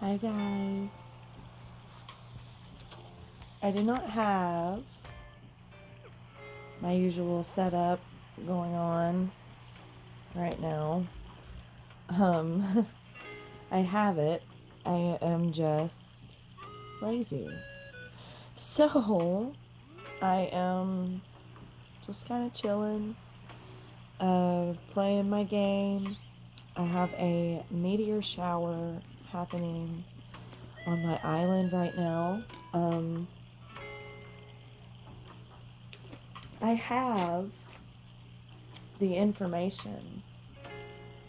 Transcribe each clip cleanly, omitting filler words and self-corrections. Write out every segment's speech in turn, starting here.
Hi guys. I do not have my usual setup going on right now. Um I have it. I am just lazy. So, I am just kind of chilling, playing my game. I have a meteor shower happening on my island right now. Um I have the information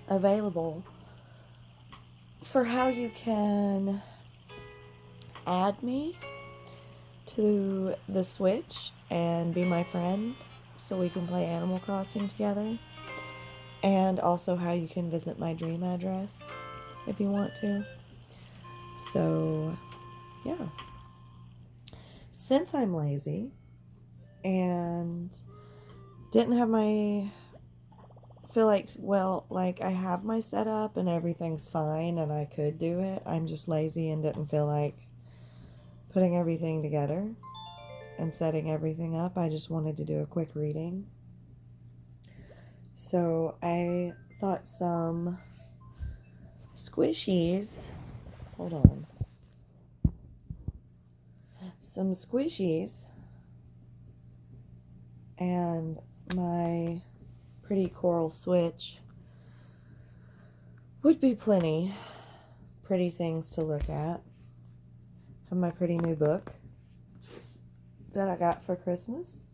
available for how you can add me to the Switch and be my friend so we can play Animal Crossing together. And also how you can visit my dream address if you want to. So, yeah. Since I'm lazy and didn't have my feel like I have my setup and everything's fine and I could do it. I'm just lazy and didn't feel like putting everything together and setting everything up. I just wanted to do a quick reading. So I thought some squishies, hold on, some squishies and my pretty coral switch would be plenty pretty things to look at from my pretty new book that I got for Christmas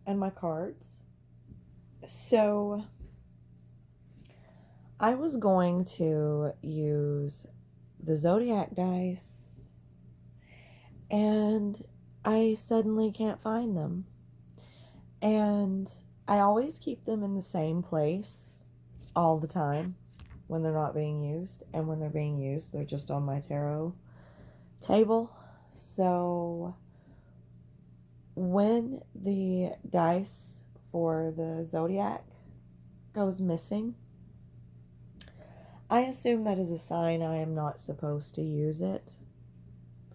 and my cards. So I was going to use the Zodiac dice and I suddenly can't find them. And I always keep them in the same place all the time when they're not being used. And when they're being used, they're just on my tarot table. So when the dice for the Zodiac goes missing, I assume that is a sign I am not supposed to use it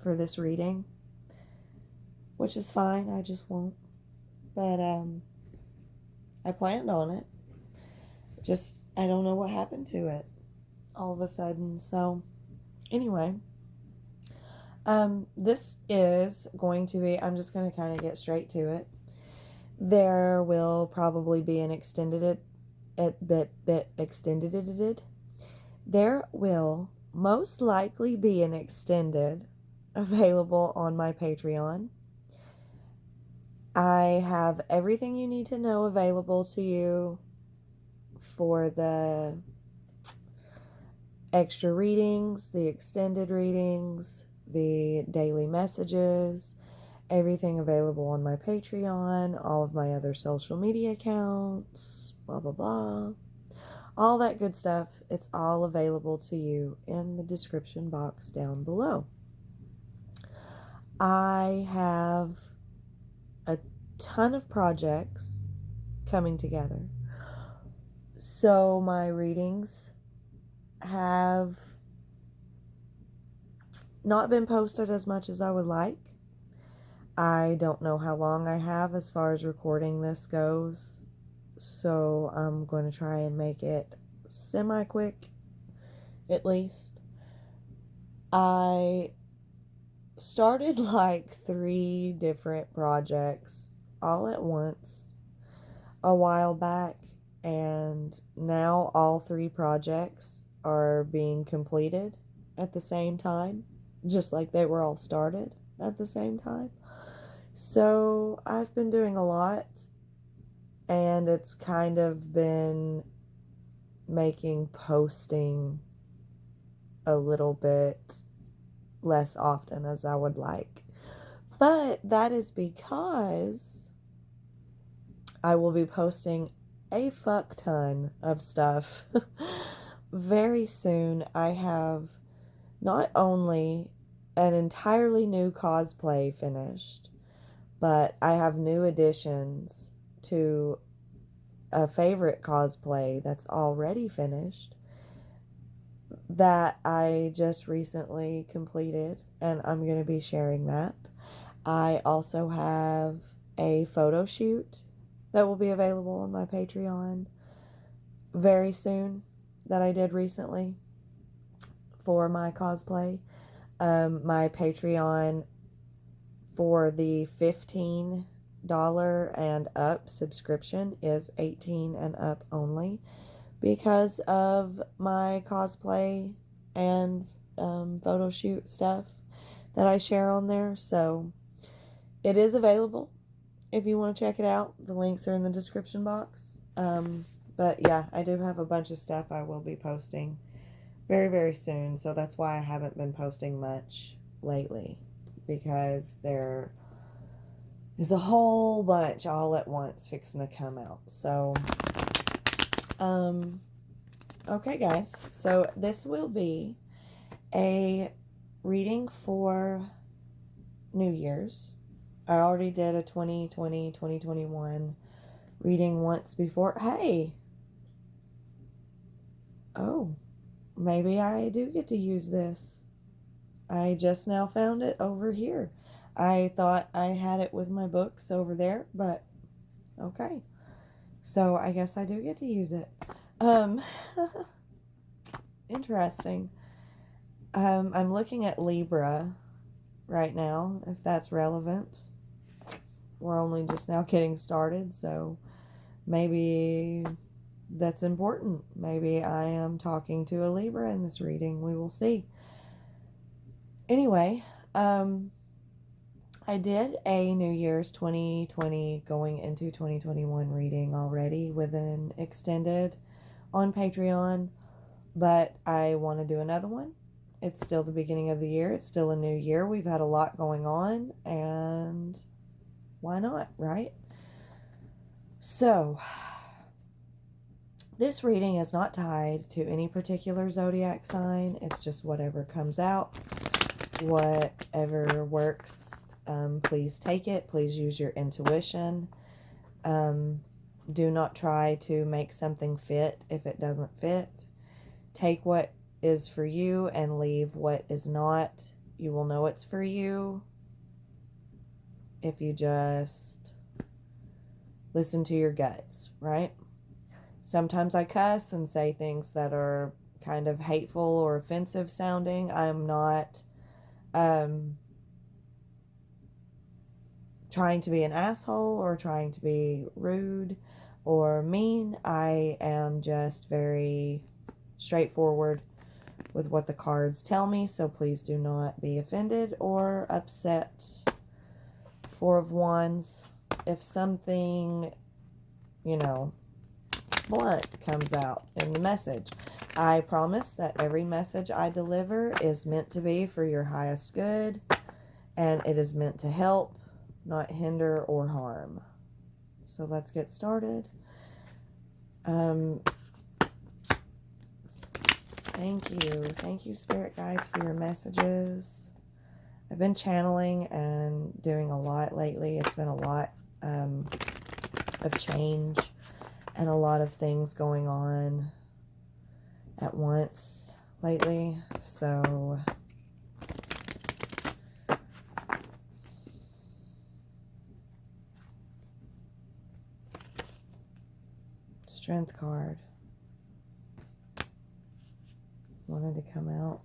for this reading, which is fine. I just won't. But I planned on it. Just I don't know what happened to it all of a sudden. So anyway, this is going to be. I'm just going to kind of get straight to it. There will probably be an extended extended. There will most likely be an extended available on my Patreon. I have everything you need to know available to you for the extra readings, the extended readings, the daily messages, everything available on my Patreon, all of my other social media accounts, blah, blah, blah. All that good stuff, it's all available to you in the description box down below. I have a ton of projects coming together. So my readings have not been posted as much as I would like. I don't know how long I have as far as recording this goes, so I'm going to try and make it semi-quick, at least. I started like 3 different projects all at once a while back, and now all 3 projects are being completed at the same time, just like they were all started at the same time. So I've been doing a lot, and it's kind of been making posting a little bit less often as I would like. But that is because I will be posting a fuck ton of stuff very soon. I have not only an entirely new cosplay finished, but I have new additions to a favorite cosplay that's already finished. that I just recently completed, and I'm going to be sharing that. I also have a photo shoot that will be available on my Patreon very soon that I did recently for my cosplay. My Patreon for the $15 and up subscription is 18 and up only because of my cosplay and photo shoot stuff that I share on there. So it is available if you want to check it out. The links are in the description box. But yeah, I do have a bunch of stuff I will be posting very, very soon. So that's why I haven't been posting much lately, because there is a whole bunch all at once fixing to come out. So, okay, guys. So this will be a reading for New Year's. I already did a 2020, 2021 reading once before. Hey! Oh, maybe I do get to use this. I just now found it over here. I thought I had it with my books over there, but okay. So I guess I do get to use it. Interesting. I'm looking at Libra right now, if that's relevant. We're only just now getting started, so maybe that's important. Maybe I am talking to a Libra in this reading. We will see. Anyway, I did a New Year's 2020 going into 2021 reading already with an extended on Patreon, but I want to do another one. It's still the beginning of the year. It's still a new year. We've had a lot going on, and why not, right? So, this reading is not tied to any particular zodiac sign. It's just whatever comes out, whatever works. Please take it. Please use your intuition. Do not try to make something fit if it doesn't fit. Take what is for you and leave what is not. You will know it's for you if you just listen to your guts, right? Sometimes I cuss and say things that are kind of hateful or offensive sounding. I'm not trying to be an asshole or trying to be rude or mean. I am just very straightforward with what the cards tell me, so please do not be offended or upset. Four of Wands. If something, blunt comes out in the message, I promise that every message I deliver is meant to be for your highest good, and it is meant to help, not hinder or harm. So let's get started. Thank you, Spirit Guides, for your messages. I've been channeling and doing a lot lately. It's been a lot of change and a lot of things going on at once lately. So Strength card wanted to come out.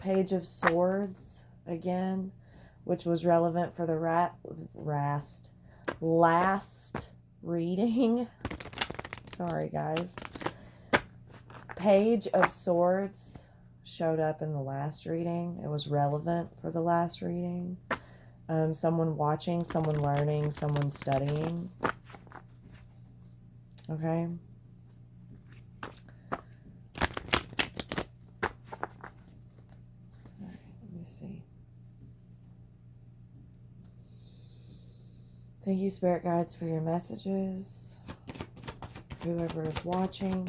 Page of Swords again, which was relevant for the last reading. Sorry, guys. Page of Swords showed up in the last reading. It was relevant for the last reading. Someone watching, someone learning, someone studying. Okay. Alright, let me see. Thank you, Spirit Guides, for your messages. Whoever is watching,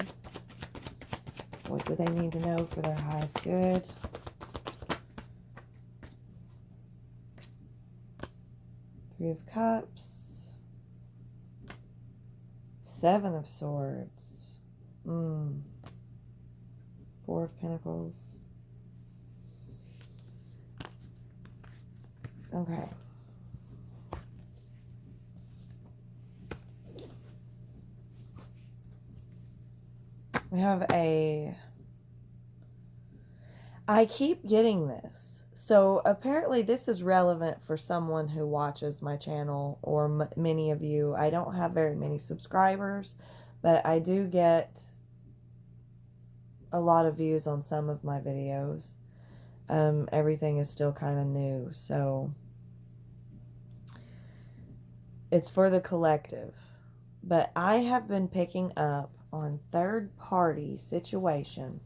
what do they need to know for their highest good? Three of Cups. Seven of Swords. Four of Pentacles. Okay. We have I keep getting this. So apparently this is relevant for someone who watches my channel, or many of you. I don't have very many subscribers, but I do get a lot of views on some of my videos. Everything is still kind of new, so it's for the collective. But I have been picking up on third-party situation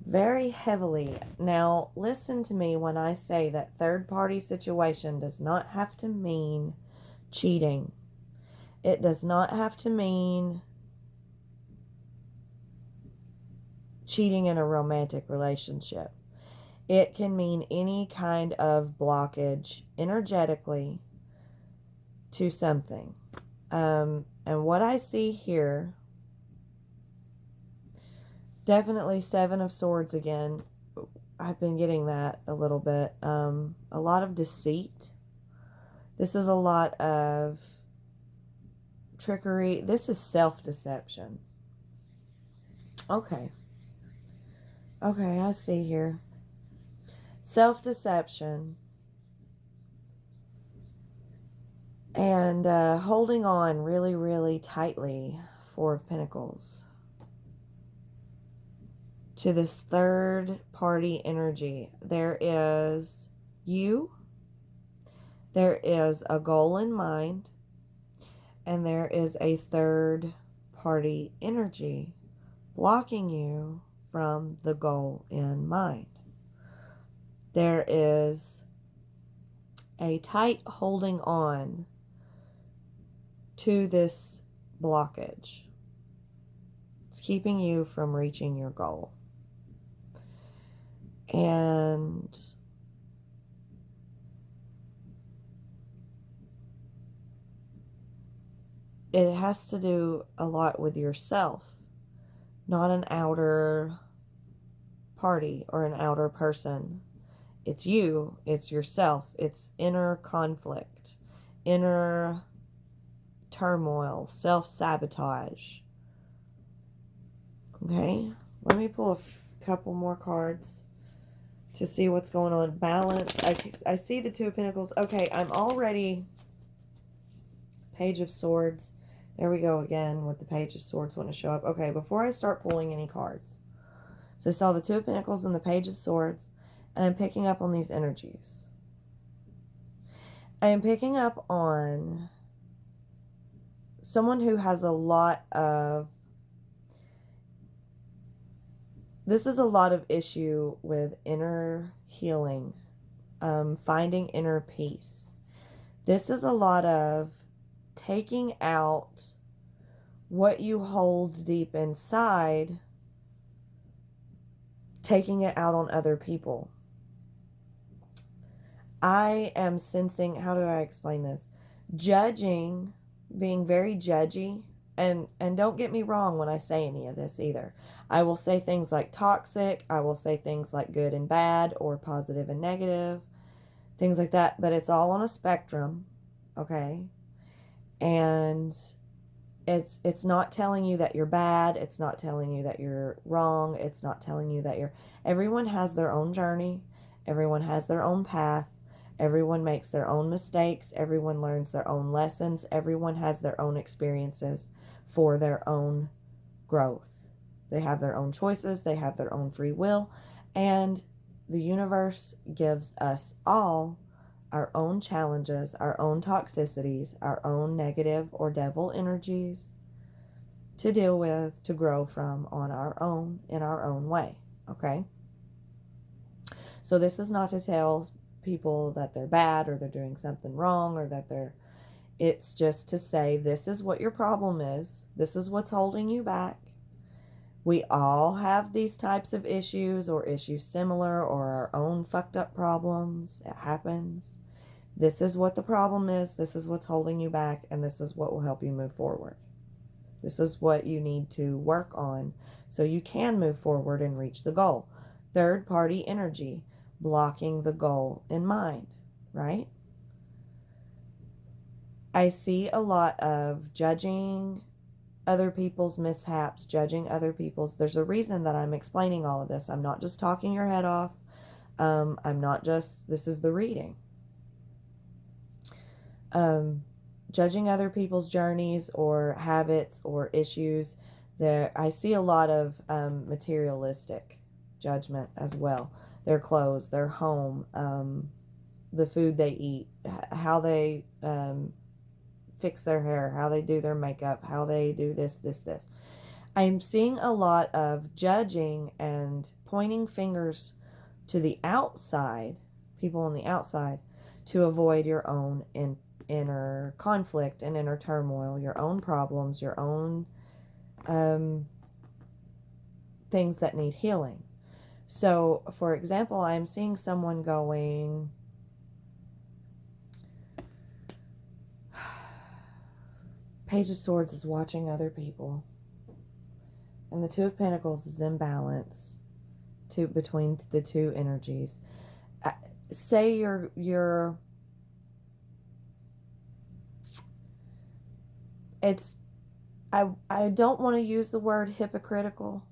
very heavily. Now, listen to me when I say that third-party situation does not have to mean cheating. It does not have to mean cheating in a romantic relationship. It can mean any kind of blockage energetically to something. And what I see here, definitely Seven of Swords again. I've been getting that a little bit. A lot of deceit. This is a lot of trickery. This is self-deception. Okay. Okay, I see here. Self-deception. And holding on really, really tightly. Four of Pentacles. To this third party energy. There is you. There is a goal in mind. And there is a third party energy blocking you from the goal in mind. There is a tight holding on to this blockage. It's keeping you from reaching your goal. And it has to do a lot with yourself, not an outer party or an outer person. It's you, it's yourself, it's inner conflict, inner turmoil, self-sabotage. Okay, let me pull a couple more cards to see what's going on. Balance. I see the Two of Pentacles. Okay, I'm already Page of Swords. There we go again with the Page of Swords wanting to show up. Okay, before I start pulling any cards. So I saw the Two of Pentacles and the Page of Swords, and I'm picking up on these energies. I am picking up on someone who has a lot of, this is a lot of issue with inner healing, finding inner peace. This is a lot of taking out what you hold deep inside, taking it out on other people. I am sensing, how do I explain this? Judging, being very judgy. And don't get me wrong when I say any of this either. I will say things like toxic. I will say things like good and bad, or positive and negative. Things like that. But it's all on a spectrum. Okay? And it's not telling you that you're bad. It's not telling you that you're wrong. It's not telling you that you're... Everyone has their own journey. Everyone has their own path. Everyone makes their own mistakes. Everyone learns their own lessons. Everyone has their own experiences for their own growth. They have their own choices. They have their own free will. And the universe gives us all our own challenges, our own toxicities, our own negative or devil energies to deal with, to grow from on our own, in our own way. Okay? So this is not to tell people that they're bad, or they're doing something wrong, or that they're... It's just to say, this is what your problem is. This is what's holding you back. We all have these types of issues, or issues similar, or our own fucked up problems. It happens. This is what the problem is. This is what's holding you back. And this is what will help you move forward. This is what you need to work on so you can move forward and reach the goal. Third party energy, blocking the goal in mind, right? I see a lot of judging other people's mishaps, judging other people's. There's a reason that I'm explaining all of this. I'm not just talking your head off. I'm not just, this is the reading. Judging other people's journeys or habits or issues. There, I see a lot of materialistic judgment as well. Their clothes, their home, the food they eat, how they fix their hair, how they do their makeup, how they do this. I'm seeing a lot of judging and pointing fingers to the outside, people on the outside, to avoid your own inner conflict and inner turmoil, your own problems, your own things that need healing. So, for example, I'm seeing someone going, Page of Swords is watching other people, and the Two of Pentacles is in balance between the two energies. Say you're it's I don't want to use the word hypocritical,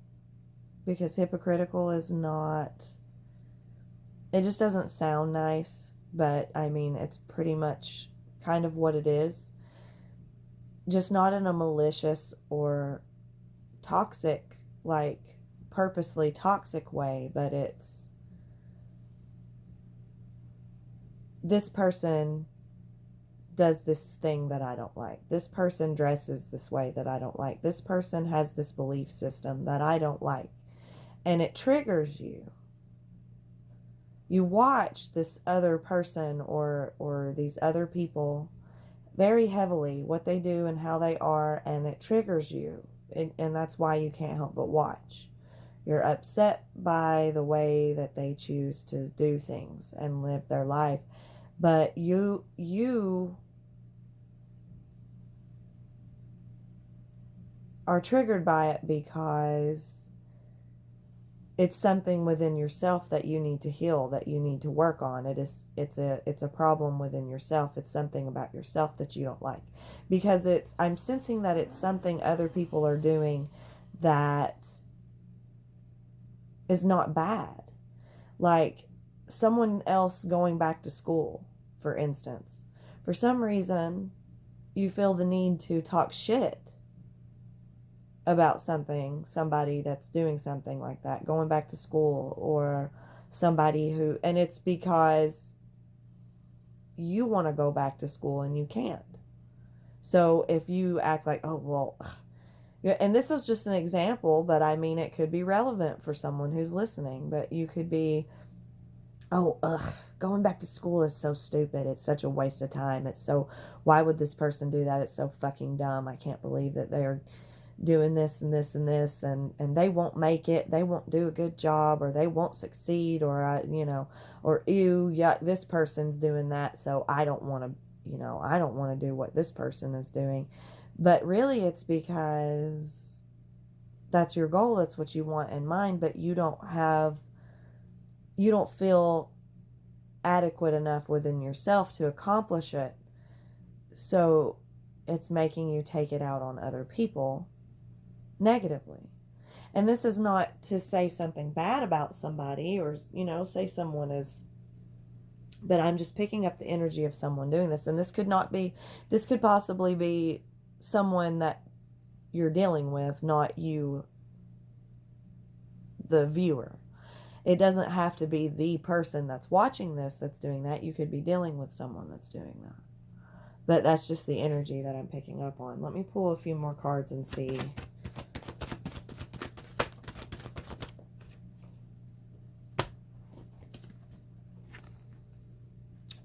because hypocritical is not, it just doesn't sound nice, but I mean it's pretty much kind of what it is, just not in a malicious or toxic, like purposely toxic way, but it's, this person does this thing that I don't like. This person dresses this way that I don't like. This person has this belief system that I don't like. And it triggers you. You watch this other person or these other people very heavily, what they do and how they are, and it triggers you. And that's why you can't help but watch. You're upset by the way that they choose to do things and live their life. But you are triggered by it because it's something within yourself that you need to heal, that you need to work on. It's a problem within yourself. It's something about yourself that you don't like, because I'm sensing that it's something other people are doing that is not bad. Like someone else going back to school, for instance. For some reason, you feel the need to talk shit about somebody that's doing something like that, going back to school, or somebody who, and it's because you want to go back to school and you can't. So if you act like, oh, well, and this is just an example, but I mean, it could be relevant for someone who's listening, but you could be, oh, going back to school is so stupid. It's such a waste of time. Why would this person do that? It's so fucking dumb. I can't believe that they're doing this and this and this, and they won't make it, they won't do a good job, or they won't succeed, or or ew, yeah, this person's doing that, so I don't want to do what this person is doing. But really it's because that's your goal, that's what you want in mind, but you don't feel adequate enough within yourself to accomplish it, so it's making you take it out on other people negatively. And this is not to say something bad about somebody, or say someone is, but I'm just picking up the energy of someone doing this. And this could possibly be someone that you're dealing with, not you, the viewer. It doesn't have to be the person that's watching this that's doing that. You could be dealing with someone that's doing that. But that's just the energy that I'm picking up on. Let me pull a few more cards and see.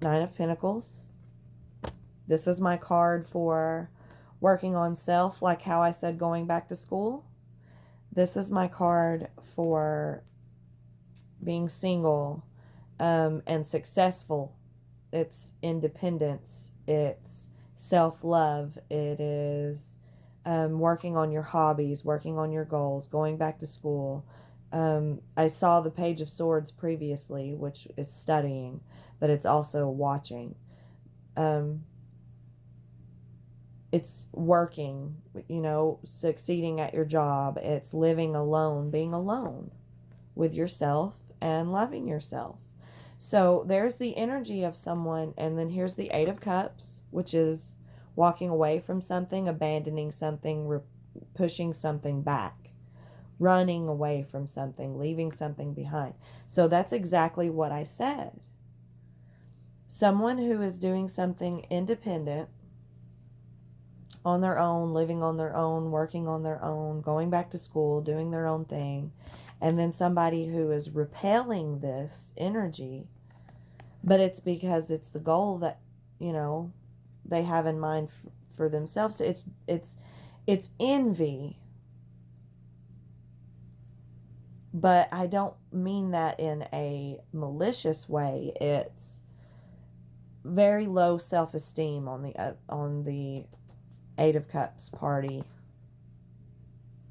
Nine of Pentacles. This is my card for working on self, like how I said going back to school. This is my card for being single and successful it's independence, it's self-love, it is working on your hobbies, working on your goals, going back to school. I saw the Page of Swords previously, which is studying, but it's also watching. Um, it's working, succeeding at your job. It's living alone, being alone with yourself and loving yourself. So there's the energy of someone, and then here's the Eight of Cups, which is walking away from something, abandoning something, pushing something back, running away from something, leaving something behind. So that's exactly what I said. Someone who is doing something independent, on their own, living on their own, working on their own, going back to school, doing their own thing, and then somebody who is repelling this energy, but it's because it's the goal that, they have in mind for themselves. It's envy, but I don't mean that in a malicious way. It's very low self-esteem on the Eight of Cups party,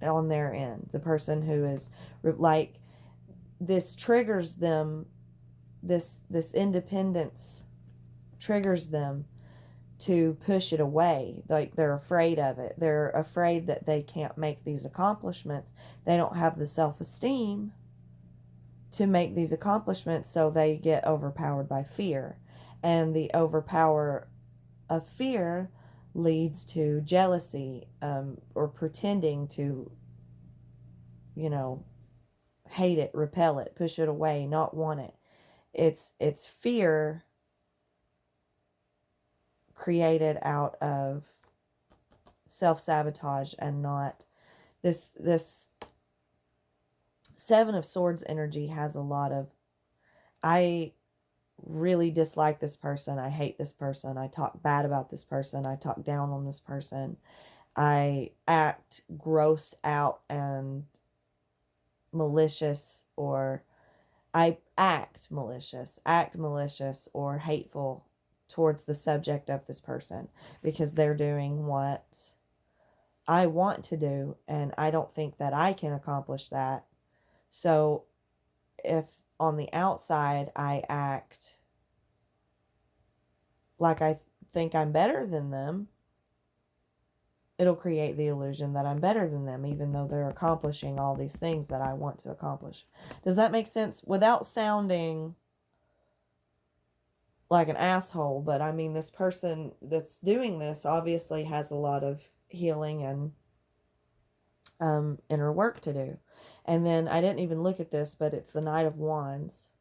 on their end. The person who is like, this triggers them, this independence triggers them to push it away. Like, they're afraid of it. They're afraid that they can't make these accomplishments. They don't have the self-esteem to make these accomplishments, so they get overpowered by fear. And the overpower of fear leads to jealousy, or pretending to, hate it, repel it, push it away, not want it. It's fear created out of self-sabotage, and not this Seven of Swords energy has a lot of, I really dislike this person, I hate this person, I talk bad about this person, I talk down on this person, I act grossed out and malicious, or I act malicious or hateful towards the subject of this person, because they're doing what I want to do, and I don't think that I can accomplish that. So if on the outside I act like I think I'm better than them, it'll create the illusion that I'm better than them, even though they're accomplishing all these things that I want to accomplish. Does that make sense? Without sounding like an asshole, but I mean, this person that's doing this obviously has a lot of healing and inner work to do. And then I didn't even look at this, but it's the Knight of Wands,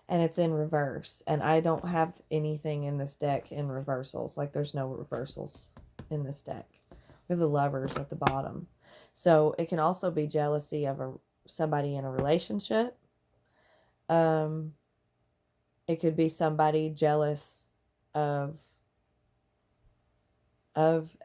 and it's in reverse. And I don't have anything in this deck in reversals. Like, there's no reversals in this deck. We have the Lovers at the bottom. So it can also be jealousy of somebody in a relationship. It could be somebody jealous of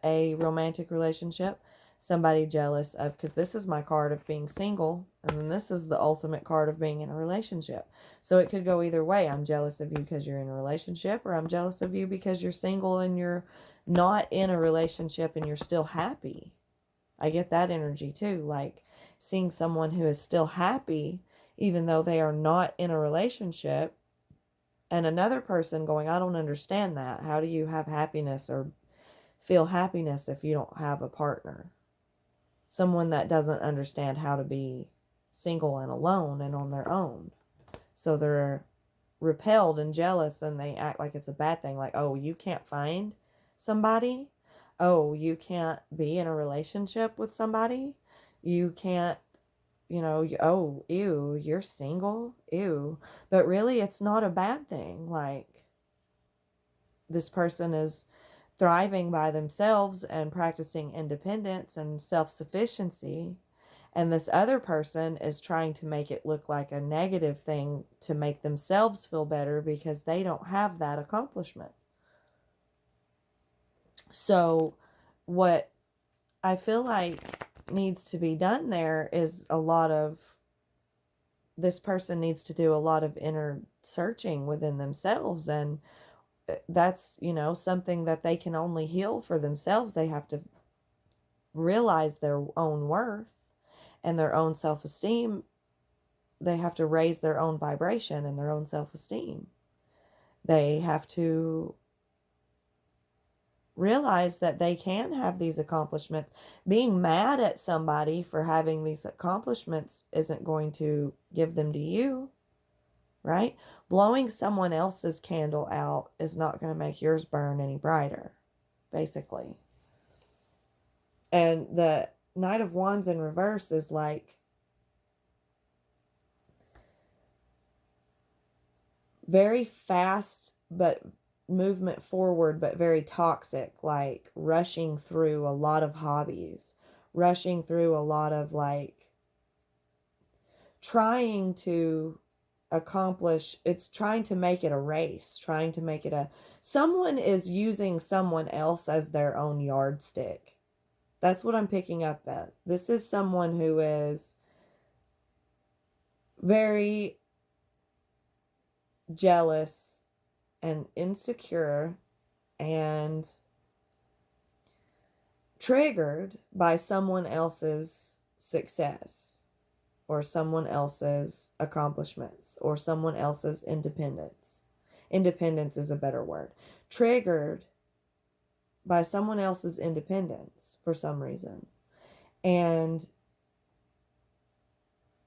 a romantic relationship. Somebody jealous of, because this is my card of being single, and then this is the ultimate card of being in a relationship. So it could go either way. I'm jealous of you because you're in a relationship, or I'm jealous of you because you're single and you're not in a relationship and you're still happy. I get that energy too. Like, seeing someone who is still happy even though they are not in a relationship, and another person going, I don't understand that. How do you have happiness or feel happiness if you don't have a partner? Someone that doesn't understand how to be single and alone and on their own. So they're repelled and jealous, and they act like it's a bad thing. Like, oh, you can't find somebody? Oh, you can't be in a relationship with somebody? You can't, oh, ew, you're single? Ew. But really, it's not a bad thing. Like, this person is thriving by themselves and practicing independence and self-sufficiency, and this other person is trying to make it look like a negative thing to make themselves feel better because they don't have that accomplishment. So what I feel like needs to be done there is this person needs to do a lot of inner searching within themselves and that's, something that they can only heal for themselves. They have to realize their own worth and their own self-esteem. They have to raise their own vibration and their own self-esteem. They have to realize that they can have these accomplishments. Being mad at somebody for having these accomplishments isn't going to give them to you, right? Blowing someone else's candle out is not going to make yours burn any brighter, basically. And the Knight of Wands in reverse is like very fast, but movement forward, but very toxic, like rushing through a lot of hobbies, rushing through a lot of like trying to accomplish, it's trying to make it a race, trying to make it someone is using someone else as their own yardstick. That's what I'm picking up at. This is someone who is very jealous and insecure and triggered by someone else's success or someone else's accomplishments or someone else's independence. Independence is a better word. Triggered by someone else's independence for some reason. And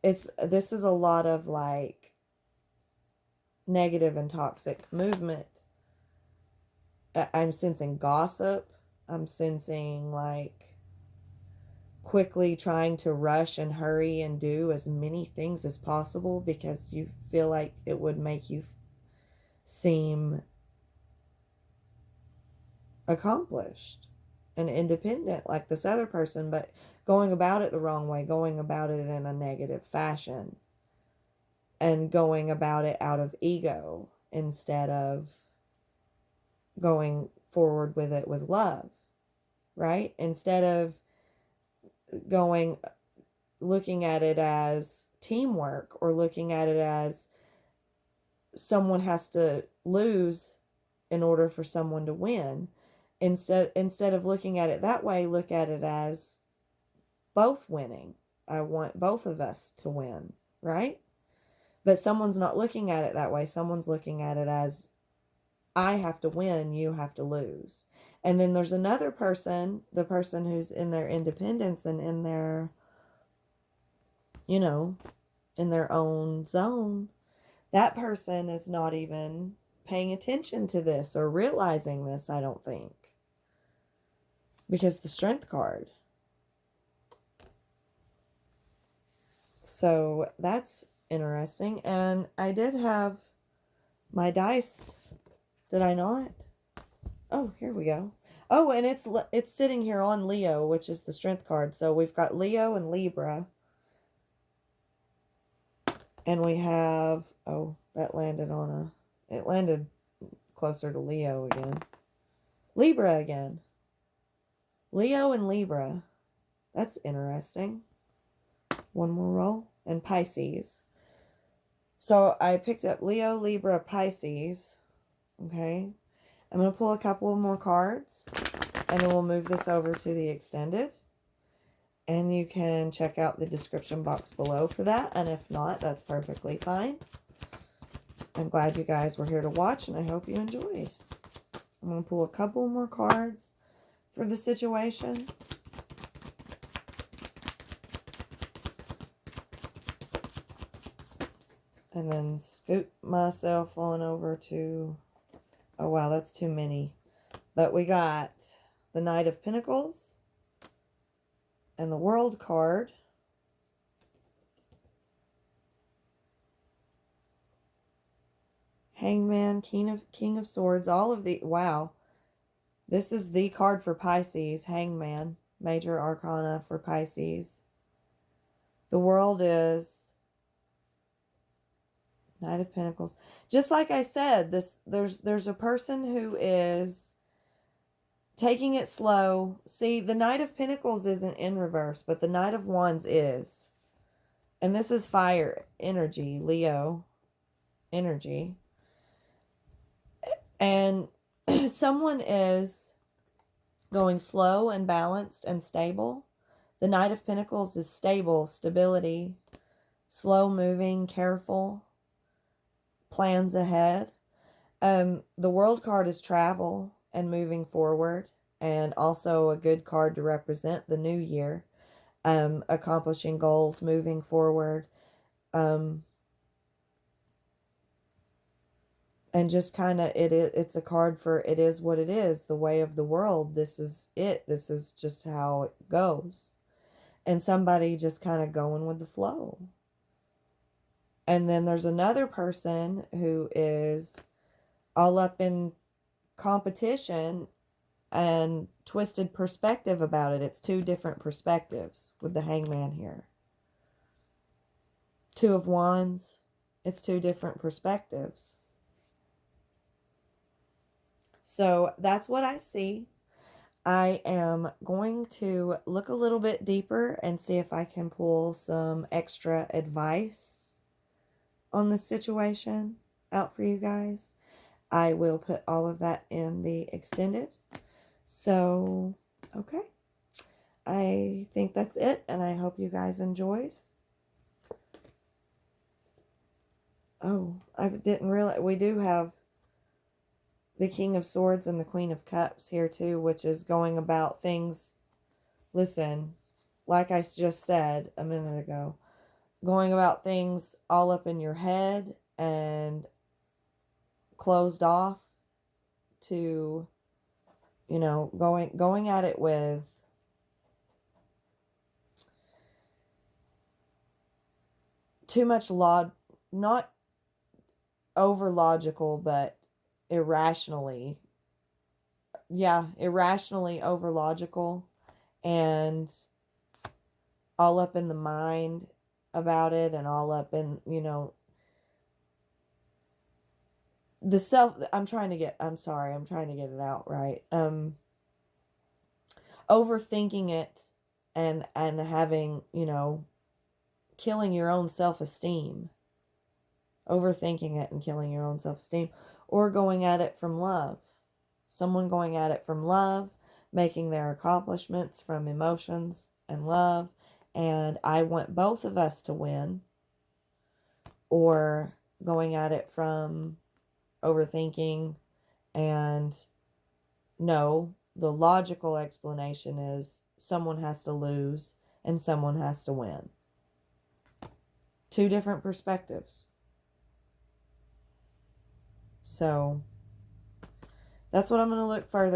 this is a lot of like negative and toxic movement. I'm sensing gossip. I'm sensing like quickly trying to rush and hurry and do as many things as possible because you feel like it would make you seem accomplished and independent like this other person, but going about it the wrong way, going about it in a negative fashion, and going about it out of ego instead of going forward with it with love, right? Instead of looking at it as teamwork or looking at it as someone has to lose in order for someone to win. Instead of looking at it that way, look at it as both winning. I want both of us to win, right? But someone's not looking at it that way. Someone's looking at it as I have to win, you have to lose. And then there's another person, the person who's in their independence and in their, in their own zone. That person is not even paying attention to this or realizing this, I don't think. Because the Strength card. So that's interesting. And I did have my dice. Did I not? Oh, here we go. Oh, and it's sitting here on Leo, which is the Strength card. So we've got Leo and Libra. And we have, oh, that landed it landed closer to Leo again. Libra again. Leo and Libra. That's interesting. One more roll. And Pisces. So I picked up Leo, Libra, Pisces. Okay. I'm going to pull a couple of more cards. And then we'll move this over to the extended. And you can check out the description box below for that. And if not, that's perfectly fine. I'm glad you guys were here to watch. And I hope you enjoyed. I'm going to pull a couple more cards for the situation. And then scoot myself on over to, oh wow, that's too many. But we got the Knight of Pentacles and the World card. Hangman, King of Swords, all of the, wow. This is the card for Pisces, Hangman, Major Arcana for Pisces. The World is Knight of Pentacles. Just like I said, there's a person who is taking it slow. See, the Knight of Pentacles isn't in reverse, but the Knight of Wands is. And this is fire energy, Leo energy. And someone is going slow and balanced and stable. The Knight of Pentacles is stable, stability, slow moving, careful, plans ahead. The World card is travel and moving forward, and also a good card to represent the new year, accomplishing goals, moving forward, and just kind of it's a card for it is what it is, the way of the world. This is it. This is just how it goes. And somebody just kind of going with the flow. And then there's another person who is all up in competition and twisted perspective about it. It's two different perspectives with the Hangman here. Two of Wands. It's two different perspectives. So that's what I see. I am going to look a little bit deeper and see if I can pull some extra advice on the situation out for you guys. I will put all of that in the extended. So, okay. I think that's it, and I hope you guys enjoyed. Oh, I didn't realize we do have the King of Swords and the Queen of Cups here too, which is going about things. Listen, like I just said a minute ago, going about things all up in your head and closed off to, you know, going at it with too much not over logical, but irrationally. Yeah, irrationally over logical and all up in the mind about it and all up in, you know, the self. I'm trying to get it out right. Overthinking it and having, you know, killing your own self-esteem. Overthinking it and killing your own self-esteem, or going at it from love. Someone going at it from love, making their accomplishments from emotions and love, and I want both of us to win, or going at it from overthinking and no, the logical explanation is someone has to lose and someone has to win. Two different perspectives. So that's what I'm going to look further